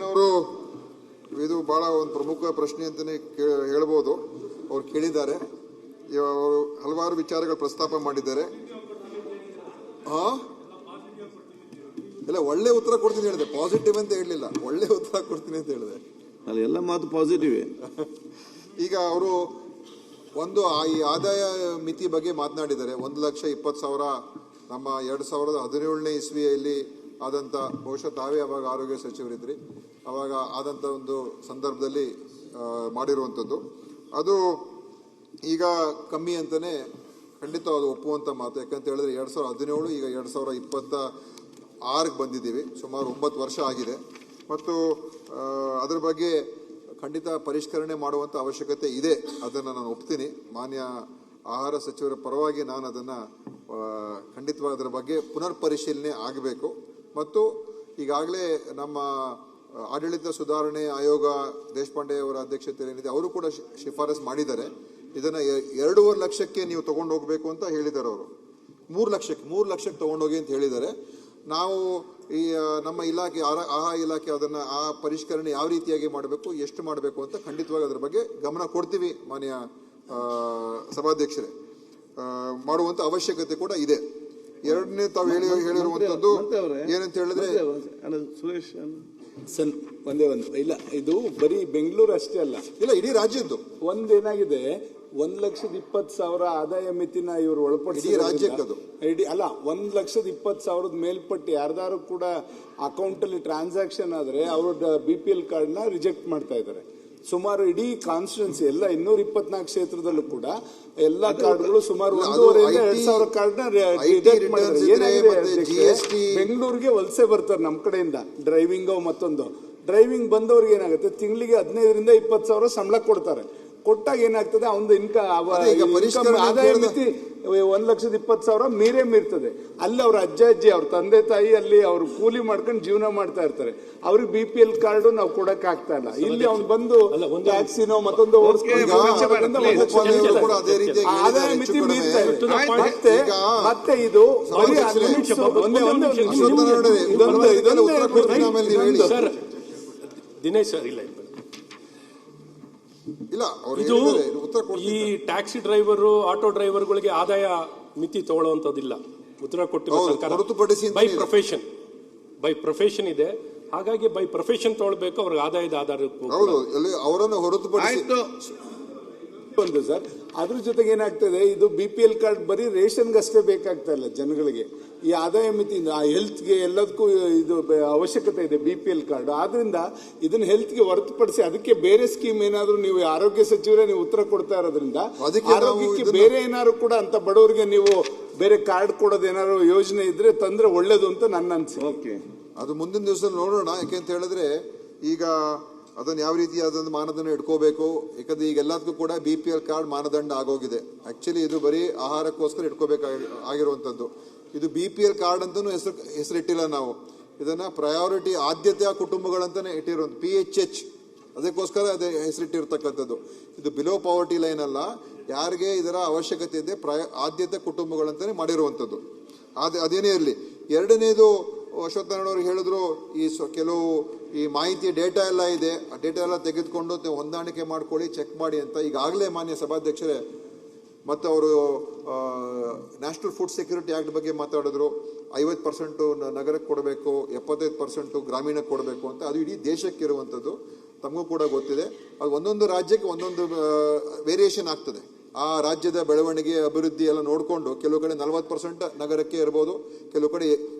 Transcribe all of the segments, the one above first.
ಅವರು ಇದು ಬಹಳ ಒಂದು ಪ್ರಮುಖ ಪ್ರಶ್ನೆ ಅಂತಾನೆ ಹೇಳ್ಬೋದು. ಅವ್ರು ಕೇಳಿದ್ದಾರೆ, ಅವರು ಹಲವಾರು ವಿಚಾರಗಳು ಪ್ರಸ್ತಾಪ ಮಾಡಿದ್ದಾರೆ. ಇಲ್ಲ, ಒಳ್ಳೆ ಉತ್ತರ ಕೊಡ್ತೀನಿ ಹೇಳಿದೆ, ಪಾಸಿಟಿವ್ ಅಂತ ಹೇಳಲಿಲ್ಲ, ಒಳ್ಳೆ ಉತ್ತರ ಕೊಡ್ತೀನಿ ಅಂತ ಹೇಳಿದೆ. ಅಲ್ಲಿ ಎಲ್ಲ ಮಾತು ಪಾಸಿಟಿವ್. ಈಗ ಅವರು ಈ ಆದಾಯ ಮಿತಿ ಬಗ್ಗೆ ಮಾತನಾಡಿದ್ದಾರೆ. 1,20,000 ನಮ್ಮ 2017ನೇ ಇಸ್ವಿಯಲ್ಲಿ ಆದಂತ, ಬಹುಶಃ ತಾವೇ ಅವಾಗ ಆರೋಗ್ಯ ಸಚಿವರಿದ್ರಿ, ಅವಾಗ ಆದಂತ ಒಂದು ಸಂದರ್ಭದಲ್ಲಿ ಮಾಡಿರುವಂಥದ್ದು. ಅದು ಈಗ ಕಮ್ಮಿ ಅಂತಾನೆ ಖಂಡಿತ ಅದು ಒಪ್ಪುವಂತ ಮಾತು. ಯಾಕಂತ ಹೇಳಿದ್ರೆ 2017 ಈಗ 2026ಕ್ಕೆ ಬಂದಿದ್ದೀವಿ, ಸುಮಾರು 9 ವರ್ಷ ಆಗಿದೆ. ಮತ್ತು ಅದರ ಬಗ್ಗೆ ಖಂಡಿತ ಪರಿಷ್ಕರಣೆ ಮಾಡುವಂತ ಅವಶ್ಯಕತೆ ಇದೆ, ಅದನ್ನು ನಾನು ಒಪ್ತೀನಿ. ಮಾನ್ಯ ಆಹಾರ ಸಚಿವರ ಪರವಾಗಿ ನಾನು ಅದನ್ನು ಖಂಡಿತವಾಗಿ ಅದರ ಬಗ್ಗೆ ಪುನರ್ ಪರಿಶೀಲನೆ ಆಗಬೇಕು. ಮತ್ತು ಈಗಾಗಲೇ ನಮ್ಮ ಆಡಳಿತ ಸುಧಾರಣೆ ಆಯೋಗ ದೇಶಪಾಂಡೆ ಅವರ ಅಧ್ಯಕ್ಷತೆಯಲ್ಲಿ ಏನಿದೆ, ಅವರು ಕೂಡ ಶಿಫಾರಸ್ ಮಾಡಿದ್ದಾರೆ. ಇದನ್ನ 2.5 ಲಕ್ಷಕ್ಕೆ ನೀವು ತಗೊಂಡು ಹೋಗ್ಬೇಕು ಅಂತ ಹೇಳಿದ್ದಾರೆ. ಅವರು 3 ಲಕ್ಷಕ್ಕೆ ತಗೊಂಡೋಗಿ ಅಂತ ಹೇಳಿದ್ದಾರೆ. ನಾವು ಈ ನಮ್ಮ ಇಲಾಖೆ ಆಹಾರ ಇಲಾಖೆ ಅದನ್ನ ಆ ಪರಿಷ್ಕರಣೆ ಯಾವ ರೀತಿಯಾಗಿ ಮಾಡಬೇಕು, ಎಷ್ಟು ಮಾಡಬೇಕು ಅಂತ ಖಂಡಿತವಾಗಿ ಅದರ ಬಗ್ಗೆ ಗಮನ ಕೊಡ್ತೀವಿ. ಮಾನ್ಯ ಸಭಾಧ್ಯಕ್ಷರೇ, ಮಾಡುವಂತ ಅವಶ್ಯಕತೆ ಕೂಡ ಇದೆ. ಎರಡನೇ ತಾವು ಹೇಳಿರುವಂತದ್ದು ಏನಂತ ಹೇಳಿದ್ರೆ, ಸುರೇಶ್ ಸರ್ ಒಂದೇ ಇಲ್ಲ, ಇದು ಬರೀ ಬೆಂಗಳೂರು ಅಷ್ಟೇ ಅಲ್ಲ, ಇಲ್ಲ ಇಡೀ ರಾಜ್ಯದ್ದು ಒಂದೇನಾಗಿದೆ, 1,20,000 ಆದಾಯ ಮಿತಿನ ಇವರು ಒಳಪಡಿಸಿ ರಾಜ್ಯಕ್ಕೆ ಅದು ಅಲ್ಲ, 1,20,000 ಮೇಲ್ಪಟ್ಟು ಯಾರ್ದಾರು ಕೂಡ ಅಕೌಂಟ್ ಅಲ್ಲಿ ಟ್ರಾನ್ಸಾಕ್ಷನ್ ಆದ್ರೆ ಅವರು BPL ಕಾರ್ಡ್ ನ ರಿಜೆಕ್ಟ್ ಮಾಡ್ತಾ ಇದ್ದಾರೆ. ಸುಮಾರು ಇಡೀ ಕಾನ್ಸ್ಟಿಟ್ಯೂನ್ಸಿ ಎಲ್ಲ 224 ಕ್ಷೇತ್ರದಲ್ಲೂ ಕೂಡ ಎಲ್ಲಾ ಕಾರ್ಡ್ಗಳು ಸುಮಾರು 1,500 ಕಾರ್ಡ್ ನ ರಿಜೆಕ್ಟ್ ಮಾಡಿದ್ದಾರೆ. ಏನಾಗಿದೆ, ಬೆಂಗಳೂರಿಗೆ ವಲಸೆ ಬರ್ತಾರೆ ನಮ್ಮ ಕಡೆಯಿಂದ, ಡ್ರೈವಿಂಗ್ ಮತ್ತೊಂದು ಡ್ರೈವಿಂಗ್ ಬಂದವ್ರಿಗೆ ಏನಾಗುತ್ತೆ, ತಿಂಗಳಿಗೆ 15,000 ರಿಂದ 20,000 ಸಂಬಳ ಕೊಡ್ತಾರೆ. ಕೊಟ್ಟಾಗ ಏನಾಗ್ತದೆ, ಅವನದು ಆದಾಯ ಮಿತಿ 1,20,000 ಮೀರ್ತದೆ. ಅಲ್ಲಿ ಅವ್ರ ಅಜ್ಜಿ ಅವ್ರ ತಂದೆ ತಾಯಿ ಅಲ್ಲಿ ಅವ್ರು ಕೂಲಿ ಮಾಡ್ಕೊಂಡು ಜೀವನ ಮಾಡ್ತಾ ಇರ್ತಾರೆ. ಅವ್ರಿಗೆ BPL ಕಾರ್ಡ್ ನಾವು ಕೊಡಕ್ ಆಗ್ತಾ ಇಲ್ಲ. ಇಲ್ಲಿ ಅವ್ನು ಬಂದು ಟ್ಯಾಕ್ಸಿನೋ ಮತ್ತೊಂದು ಆದಾಯ ಮಿತಿ ಮೀರ್ತಾ ಇದೆ. ಮತ್ತೆ ಇದು ದಿನೇಶ್ ಸರ್, ಇಲ್ಲ ಇದು ಈ ಟ್ಯಾಕ್ಸಿ ಡ್ರೈವರ್ ಆಟೋ ಡ್ರೈವರ್ಗಳಿಗೆ ಆದಾಯ ಮಿತಿ ತಗೊಳ್ಳುವಂತದಿಲ್ಲ. ಉತ್ತರ ಕೊಟ್ಟಿರೋ ಸರ್ಕಾರ ಬೈ ಪ್ರೊಫೆಷನ್ ಇದೆ. ಹಾಗಾಗಿ ಬೈ ಪ್ರೊಫೆಷನ್ ತಗೊಳ್ಬೇಕು, ಅವ್ರಿಗೆ ಆದಾಯದ ಆಧಾರ ಅವರನ್ನು ಹೊರತುಪಡಿಸಿ ಒಂದು ಸರ್. ಅದ್ರ ಜೊತೆಗೆ ಏನಾಗ್ತದೆ, ಇದು BPL ಕಾರ್ಡ್ ಬರೀ ರೇಷನ್ಗೆ ಅಷ್ಟೇ ಬೇಕಾಗ್ತಾ ಇಲ್ಲ ಜನಗಳಿಗೆ. ಈ ಆದಾಯ ಮಿತಿ ಹೆಲ್ತ್ಗೆ ಎಲ್ಲದಕ್ಕೂ ಇದು ಅವಶ್ಯಕತೆ ಇದೆ BPL ಕಾರ್ಡ್. ಆದ್ರಿಂದ ಇದನ್ನ ಹೆಲ್ತ್ಗೆ ಹೊರತುಪಡಿಸಿ ಅದಕ್ಕೆ ಬೇರೆ ಸ್ಕೀಮ್ ಏನಾದ್ರು ನೀವು ಆರೋಗ್ಯ ಸಚಿವರೇ ನೀವು ಉತ್ತರ ಕೊಡ್ತಾ ಇರೋದ್ರಿಂದ ಆರೋಗ್ಯಕ್ಕೆ ಬೇರೆ ಏನಾದ್ರು ಕೂಡ ಅಂತ ಬಡವರಿಗೆ ನೀವು ಬೇರೆ ಕಾರ್ಡ್ ಕೊಡೋದು ಏನಾದ್ರು ಯೋಜನೆ ಇದ್ರೆ ತಂದ್ರೆ ಒಳ್ಳೇದು ಅಂತ ನನ್ನ ಅನಿಸಿಕೆ. ಅದು ಮುಂದಿನ ದಿವಸದಲ್ಲಿ ನೋಡೋಣ. ಯಾಕೆಂತ ಹೇಳಿದ್ರೆ ಈಗ ಅದನ್ನ ಯಾವ ರೀತಿ ಅದೊಂದು ಮಾನದಂಡ ಇಟ್ಕೋಬೇಕು. ಯಾಕಂದ್ರೆ ಈಗ ಎಲ್ಲದಕ್ಕೂ ಕೂಡ BPL ಕಾರ್ಡ್ ಮಾನದಂಡ ಆಗೋಗಿದೆ. ಆಕ್ಚುಲಿ ಇದು ಬರೀ ಆಹಾರಕ್ಕೋಸ್ಕರ ಇಟ್ಕೋಬೇಕಾಗಿರುವಂತದ್ದು. ಇದು BPL ಕಾರ್ಡ್ ಅಂತಾನು ಹೆಸರಿಟ್ಟಿಲ್ಲ ನಾವು. ಇದನ್ನ ಪ್ರಯಾರಿಟಿ ಆದ್ಯತೆಯ ಕುಟುಂಬಗಳಂತಾನೆ ಇಟ್ಟಿರುವಂತ PHH, ಅದಕ್ಕೋಸ್ಕರ ಅದೇ ಹೆಸರಿಟ್ಟಿರ್ತಕ್ಕಂಥದ್ದು. ಇದು ಬಿಲೋ ಪಾವರ್ಟಿ ಲೈನ್ ಅಲ್ಲ, ಯಾರಿಗೆ ಇದರ ಅವಶ್ಯಕತೆ ಇದೆ ಆದ್ಯತೆ ಕುಟುಂಬಗಳಂತಾನೆ ಮಾಡಿರುವಂತದ್ದು. ಅದೇನೇ ಇರಲಿ. ಎರಡನೇದು ಅಶ್ವತ್ಥನಾರಾಯಣ ಅವರು ಹೇಳಿದ್ರು, ಈ ಕೆಲವು ಈ ಮಾಹಿತಿ ಡೇಟಾ ಎಲ್ಲ ಇದೆ, ಆ ಡೇಟಾ ಎಲ್ಲ ತೆಗೆದುಕೊಂಡು ಹೊಂದಾಣಿಕೆ ಮಾಡ್ಕೊಳ್ಳಿ, ಚೆಕ್ ಮಾಡಿ ಅಂತ ಈಗಾಗಲೇ ಮಾನ್ಯ ಸಭಾಧ್ಯಕ್ಷರೇ ಮತ್ತು ಅವರು ನ್ಯಾಷನಲ್ ಫುಡ್ ಸೆಕ್ಯೂರಿಟಿ ಆಕ್ಟ್ ಬಗ್ಗೆ ಮಾತಾಡಿದ್ರು. 50% ನಗರಕ್ಕೆ ಕೊಡಬೇಕು, 75% ಗ್ರಾಮೀಣಕ್ಕೆ ಕೊಡಬೇಕು ಅಂತ. ಅದು ಇಡೀ ದೇಶಕ್ಕೆ ಇರುವಂಥದ್ದು, ತಮಗೂ ಕೂಡ ಗೊತ್ತಿದೆ. ಅದು ಒಂದೊಂದು ರಾಜ್ಯಕ್ಕೆ ಒಂದೊಂದು ವೇರಿಯೇಷನ್ ಆಗ್ತದೆ. ಆ ರಾಜ್ಯದ ಬೆಳವಣಿಗೆ ಅಭಿವೃದ್ಧಿ ಎಲ್ಲ ನೋಡಿಕೊಂಡು ಕೆಲವು ಕಡೆ 40% ನಗರಕ್ಕೆ ಇರ್ಬೋದು, ಕೆಲವು ಕಡೆ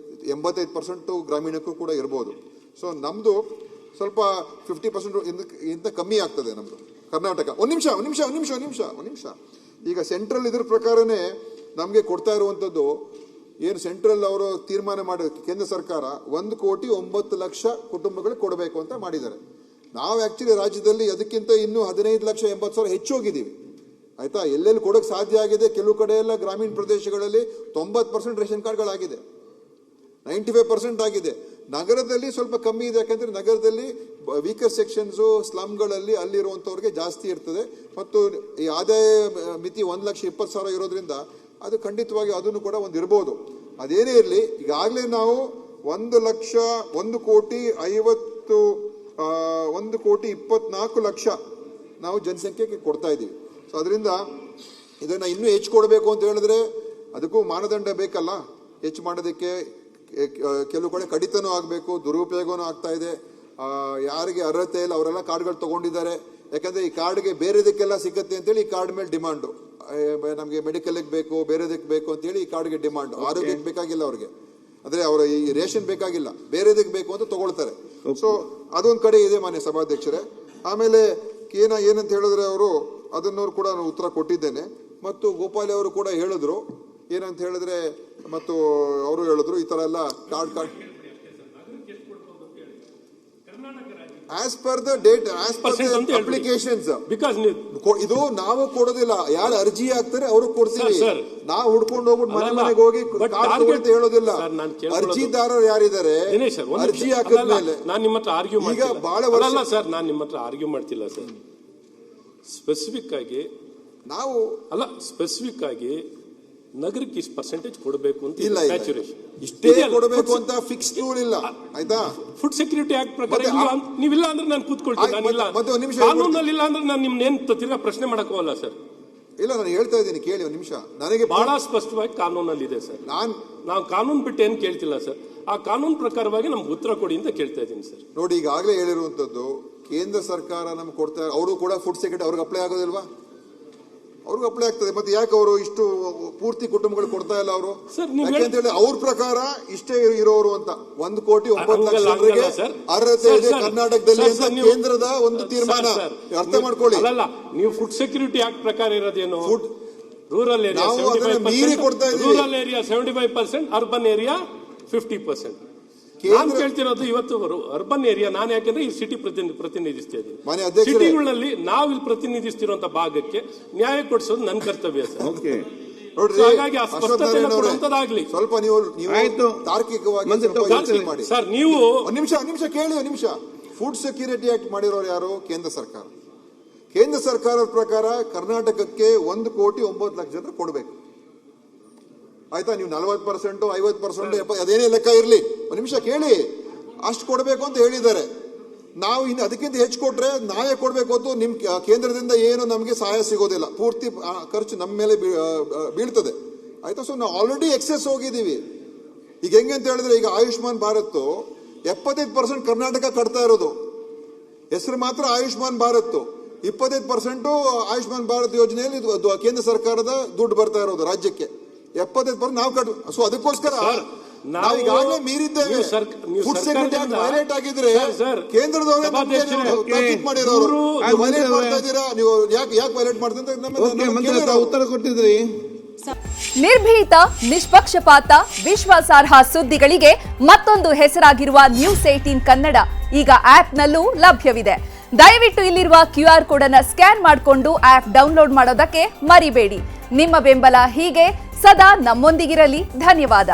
85% ಗ್ರಾಮೀಣಕ್ಕೂ ಕೂಡ ಇರ್ಬೋದು. ಸೊ ನಮ್ದು ಸ್ವಲ್ಪ 50% ಇಂತ ಕಮ್ಮಿ ಆಗ್ತದೆ ನಮ್ದು ಕರ್ನಾಟಕ. ಒಂದ್ ನಿಮಿಷ. ಈಗ ಸೆಂಟ್ರಲ್ ಇದ್ರ ಪ್ರಕಾರನೇ ನಮ್ಗೆ ಕೊಡ್ತಾ ಇರುವಂತದ್ದು ಏನು, ಸೆಂಟ್ರಲ್ ಅವರು ತೀರ್ಮಾನ ಮಾಡಿದ ಕೇಂದ್ರ ಸರ್ಕಾರ 1,09,00,000 ಕುಟುಂಬಗಳಿಗೆ ಕೊಡಬೇಕು ಅಂತ ಮಾಡಿದ್ದಾರೆ. ನಾವು ಆಕ್ಚುಲಿ ರಾಜ್ಯದಲ್ಲಿ ಅದಕ್ಕಿಂತ ಇನ್ನೂ 15,80,000 ಹೆಚ್ಚು ಹೋಗಿದ್ದೀವಿ. ಆಯ್ತಾ, ಎಲ್ಲೆಲ್ಲಿ ಕೊಡೋಕೆ ಸಾಧ್ಯ ಆಗಿದೆ. ಕೆಲವು ಕಡೆ ಎಲ್ಲ ಗ್ರಾಮೀಣ ಪ್ರದೇಶಗಳಲ್ಲಿ 90% ರೇಷನ್ ಕಾರ್ಡ್ಗಳಾಗಿದೆ, 95% ಆಗಿದೆ. ನಗರದಲ್ಲಿ ಸ್ವಲ್ಪ ಕಮ್ಮಿ ಇದೆ. ಯಾಕಂದ್ರೆ ನಗರದಲ್ಲಿ ವೀಕರ್ ಸೆಕ್ಷನ್ಸ್ ಸ್ಲಮ್ಗಳಲ್ಲಿ ಅಲ್ಲಿರುವಂತವ್ರಿಗೆ ಜಾಸ್ತಿ ಇರ್ತದೆ. ಮತ್ತು ಈ ಆದಾಯ ಮಿತಿ 1,20,000 ಇರೋದ್ರಿಂದ ಅದು ಖಂಡಿತವಾಗಿ ಅದನ್ನು ಕೂಡ ಒಂದು ಇರ್ಬೋದು. ಅದೇನೇ ಇರಲಿ, ಈಗಾಗಲೇ ನಾವು 1,24,00,000 ನಾವು ಜನಸಂಖ್ಯೆಗೆ ಕೊಡ್ತಾ ಇದ್ದೀವಿ. ಸೊ ಅದರಿಂದ ಇದನ್ನ ಇನ್ನೂ ಹೆಚ್ಚು ಕೊಡಬೇಕು ಅಂತ ಹೇಳಿದ್ರೆ ಅದಕ್ಕೂ ಮಾನದಂಡ ಬೇಕಲ್ಲ. ಹೆಚ್ಚು ಮಾಡೋದಕ್ಕೆ ಕೆಲವು ಕಡೆ ಕಡಿತನೂ ಆಗಬೇಕು, ದುರುಪಯೋಗನೂ ಆಗ್ತಾ ಇದೆ. ಯಾರಿಗೆ ಅರ್ಹತೆ ಇಲ್ಲ ಅವರೆಲ್ಲ ಕಾರ್ಡ್ಗಳು ತಗೊಂಡಿದ್ದಾರೆ. ಯಾಕಂದ್ರೆ ಈ ಕಾರ್ಡ್ಗೆ ಬೇರೆದಕ್ಕೆಲ್ಲ ಸಿಗುತ್ತೆ ಅಂತೇಳಿ ಈ ಕಾರ್ಡ್ ಮೇಲೆ ಡಿಮಾಂಡು. ನಮಗೆ ಮೆಡಿಕಲ್ಗೆ ಬೇಕು, ಬೇರೆದಕ್ಕೆ ಬೇಕು ಅಂತೇಳಿ ಈ ಕಾರ್ಡ್ಗೆ ಡಿಮಾಂಡ್. ಆರೋಗ್ಯಕ್ಕೆ ಬೇಕಾಗಿಲ್ಲ ಅವ್ರಿಗೆ, ಅಂದ್ರೆ ಅವರ ಈ ರೇಷನ್ ಬೇಕಾಗಿಲ್ಲ, ಬೇರೆದಕ್ಕೆ ಬೇಕು ಅಂತ ತಗೊಳ್ತಾರೆ. ಸೊ ಅದೊಂದು ಕಡೆ ಇದೆ ಮಾನ್ಯ ಸಭಾಧ್ಯಕ್ಷರೇ. ಆಮೇಲೆ ಏನಂತ ಹೇಳಿದ್ರೆ ಅವರು ಅದನ್ನವ್ರು ಕೂಡ ನಾನು ಉತ್ತರ ಕೊಟ್ಟಿದ್ದೇನೆ. ಮತ್ತು ಗೋಪಾಲಿ ಅವರು ಕೂಡ ಹೇಳಿದ್ರು ಏನಂತ ಹೇಳಿದ್ರೆ, ಮತ್ತು ಅವರು ಹೇಳಿದ್ರು ಈ ತರ ಎಲ್ಲ card as per the date as per the applications. Because ಇದು ನಾವು ಕೊಡೋದಿಲ್ಲ, ಯಾರು ಅರ್ಜಿ ಹಾಕ್ತಾರೆ ಅವರು ಕೊಡ್ತೀವಿ. ನಾವು ಹುಡ್ಕೊಂಡು ಹೋಗ್ಬಿಟ್ಟು ಮನೆಗೆ ಹೋಗಿ ಕಾರ್ಡ್ ಅಂತ ಹೇಳೋದಿಲ್ಲ. ಅರ್ಜಿದಾರರು ಯಾರಿದ್ದಾರೆ ಅರ್ಜಿ ಹಾಕಿದ್ಮೇಲೆ ನಾನು ನಿಮ್ಮ ಹತ್ರ ಆರ್ಗ್ಯೂ ಈಗ ಬಹಳ ವರ್ಷ ಸರ್, ನಾನು ನಿಮ್ಮ ಹತ್ರ ಆರ್ಗ್ಯೂ ಮಾಡ್ತಿಲ್ಲ ಸರ್. ಸ್ಪೆಸಿಫಿಕ್ ಆಗಿ ನಾವು ಸ್ಪೆಸಿಫಿಕ್ ಆಗಿ ನಗರಕ್ಕೆ ಇಷ್ಟು ಪರ್ಸೆಂಟೇಜ್ ಕೊಡಬೇಕು ಅಂತ ಇಲ್ಲ, ಇಷ್ಟೇ ಕೊಡಬೇಕು ಅಂತ ಫಿಕ್ಸ್ ರೂಲ್ ಇಲ್ಲ. ಆಯ್ತಾ? ಫುಡ್ ಸೆಕ್ಯೂರಿಟಿ ಆಕ್ಟ್ ಪ್ರಕಾರ ನೀವಿಲ್ಲ ಅಂದ್ರೆ ನಾನು ಕೂತ್ಕೊಳ್ತೀನಿ. ಕಾನೂನಲ್ಲಿ ಇಲ್ಲ ಅಂದ್ರೆ ನಾನು ನಿಮ್ನೇನು ತಿರ್ಗಾ ಪ್ರಶ್ನೆ ಮಾಡಕ್ ಹೋಗಲ್ಲ ಸರ್. ಇಲ್ಲ, ನಾನು ಹೇಳ್ತಾ ಇದ್ದೀನಿ ಕೇಳಿ ಒಂದು ನಿಮಿಷ. ನನಗೆ ಬಹಳ ಸ್ಪಷ್ಟವಾಗಿ ಕಾನೂನಲ್ಲಿ ಇದೆ ಸರ್. ನಾವು ಕಾನೂನು ಬಿಟ್ಟು ಏನು ಕೇಳ್ತಿಲ್ಲ ಸರ್. ಆ ಕಾನೂನು ಪ್ರಕಾರವಾಗಿ ನಮ್ಗೆ ಉತ್ತರ ಕೊಡಿ ಅಂತ ಕೇಳ್ತಾ ಇದ್ದೀನಿ ಸರ್. ನೋಡಿ, ಈಗಾಗಲೇ ಹೇಳಿರುವಂತದ್ದು ಕೇಂದ್ರ ಸರ್ಕಾರ ನಮ್ಗೆ ಕೊಡ್ತಾ, ಅವರು ಕೂಡ ಫುಡ್ ಸೆಕ್ಯೂರಿಟಿ ಅವ್ರಿಗೆ ಅಪ್ಲೈ ಆಗೋದಿಲ್ವಾ? ಅವ್ರಿಗೆ ಅಪ್ಲೈ ಆಗ್ತದೆ. ಮತ್ತೆ ಯಾಕೆ ಅವರು ಇಷ್ಟು ಪೂರ್ತಿ ಕುಟುಂಬಗಳು ಕೊಡ್ತಾ ಇಲ್ಲ ಅವರು? ಯಾಕೆಂತೇಳಿ ಅವ್ರ ಪ್ರಕಾರ ಇಷ್ಟೇ ಇರೋರು ಅಂತ 1,09,00,000 ಅರ್ಹತೆ ಇದೆ ಕರ್ನಾಟಕದಲ್ಲಿ ಅಂತ ಕೇಂದ್ರದ ಒಂದು ತೀರ್ಮಾನ. ಅರ್ಥ ಮಾಡ್ಕೊಳ್ಳಿ. ಅಲ್ಲ, ನೀವು ಫುಡ್ ಸೆಕ್ಯೂರಿಟಿ ಆಕ್ಟ್ ಪ್ರಕಾರ ಇರೋದೇನು? ಫುಡ್ ರೂರಲ್ ಏರಿಯಾ ಮೀರಿ ಕೊಡ್ತಾ ಇದ್ದೀವಿ. Rural area 75%, urban area 50%. ನಾನು ಕೇಳ್ತಿರೋದು ಇವತ್ತು ಅರ್ಬನ್ ಏರಿಯಾ. ನಾನು ಯಾಕೆಂದ್ರೆ ಈ ಸಿಟಿ ಪ್ರತಿನಿಧಿಸ್ತಾ ಇದ್ದೀನಿ. ಸಿಟಿಗಳಲ್ಲಿ ನಾವು ಇಲ್ಲಿ ಪ್ರತಿನಿಧಿಸ್ತಿರುವಂತ ಭಾಗಕ್ಕೆ ನ್ಯಾಯ ಕೊಡಿಸೋದು ನನ್ನ ಕರ್ತವ್ಯ ಸರ್. ಹಾಗಾಗಿ ಆ ಸ್ಪಷ್ಟತೆ ಕೊಡುವಂತದ್ದಾಗ್ಲಿ. ಸ್ವಲ್ಪ ನೀವು ತಾರ್ಕಿಕವಾಗಿ ಮಾಡಿ ಸರ್. ನೀವು ಒಂದು ನಿಮಿಷ ಕೇಳಿ. ಒಂದು ನಿಮಿಷ. ಫುಡ್ ಸೆಕ್ಯೂರಿಟಿ ಆಕ್ಟ್ ಮಾಡಿರೋರು ಯಾರು? ಕೇಂದ್ರ ಸರ್ಕಾರ. ಕೇಂದ್ರ ಸರ್ಕಾರದ ಪ್ರಕಾರ ಕರ್ನಾಟಕಕ್ಕೆ 1,09,00,000 ಕೊಡಬೇಕು. ಆಯ್ತಾ? ನೀವು 40%, 50%, ಅದೇನೇ ಲೆಕ್ಕ ಇರಲಿ, ಒಂದು ನಿಮಿಷ ಕೇಳಿ, ಅಷ್ಟು ಕೊಡಬೇಕು ಅಂತ ಹೇಳಿದ್ದಾರೆ. ನಾವು ಇನ್ನು ಅದಕ್ಕಿಂತ ಹೆಚ್ಚು ಕೊಟ್ರೆ ನ್ಯಾಯ ಕೊಡಬೇಕು ಹೊತ್ತು ನಿಮ್ ಕೇಂದ್ರದಿಂದ ಏನು ನಮಗೆ ಸಹಾಯ ಸಿಗೋದಿಲ್ಲ. ಪೂರ್ತಿ ಖರ್ಚು ನಮ್ಮ ಮೇಲೆ ಬೀಳ್ತದೆ. ಆಯ್ತಾ? ಸೊ ನಾವು ಆಲ್ರೆಡಿ ಎಕ್ಸೆಸ್ ಹೋಗಿದ್ದೀವಿ. ಈಗ ಹೆಂಗೆ ಅಂತ ಹೇಳಿದ್ರೆ, ಈಗ ಆಯುಷ್ಮಾನ್ ಭಾರತ್ 75% ಕರ್ನಾಟಕ ಕಟ್ತಾ ಇರೋದು. ಹೆಸರು ಮಾತ್ರ ಆಯುಷ್ಮಾನ್ ಭಾರತ್. 25% ಆಯುಷ್ಮಾನ್ ಭಾರತ್ ಯೋಜನೆಯಲ್ಲಿ ಕೇಂದ್ರ ಸರ್ಕಾರದ ದುಡ್ಡು ಬರ್ತಾ ಇರೋದು ರಾಜ್ಯಕ್ಕೆ. 75% ನಾವು ಕಟ್. ಸೊ ಅದಕ್ಕೋಸ್ಕರ ನಾವು ಈಗಾಗಲೇ ಮೀರಿದ್ದೇವೆ. ಫುಡ್ ಸೆಕ್ಯೂರಿಟಿ ಆಕ್ಟ್ ವೈಲೇಟ್ ಆಗಿದ್ರೆ ಕೇಂದ್ರದವರೇ ಮಾಡಿರೋರು ವೈಲೇಟ್ ಮಾಡ್ತಾ ಇದ್ದೀರಾ. ನೀವು ಯಾಕೆ ವೈಲೇಟ್ ಮಾಡ್ತಾ ಉತ್ತರ ಕೊಟ್ಟಿದ್ರಿ. ನಿರ್ಭೀತ, ನಿಷ್ಪಕ್ಷಪಾತ, ವಿಶ್ವಾಸಾರ್ಹ ಸುದ್ದಿಗಳಿಗೆ ಮತ್ತೊಂದು ಹೆಸರಾಗಿರುವ ನ್ಯೂಸ್ 18 ಕನ್ನಡ ಈಗ ಆಪ್ನಲ್ಲೂ ಲಭ್ಯವಿದೆ. ದಯವಿಟ್ಟು ಇಲ್ಲಿರುವ QR ಕೋಡ್ ಅನ್ನು ಸ್ಕ್ಯಾನ್ ಮಾಡಿಕೊಂಡು ಆಪ್ ಡೌನ್ಲೋಡ್ ಮಾಡೋದಕ್ಕೆ ಮರಿಬೇಡಿ. ನಿಮ್ಮ ಬೆಂಬಲ ಹೀಗೆ ಸದಾ ನಮ್ಮೊಂದಿಗಿರಲಿ. ಧನ್ಯವಾದ.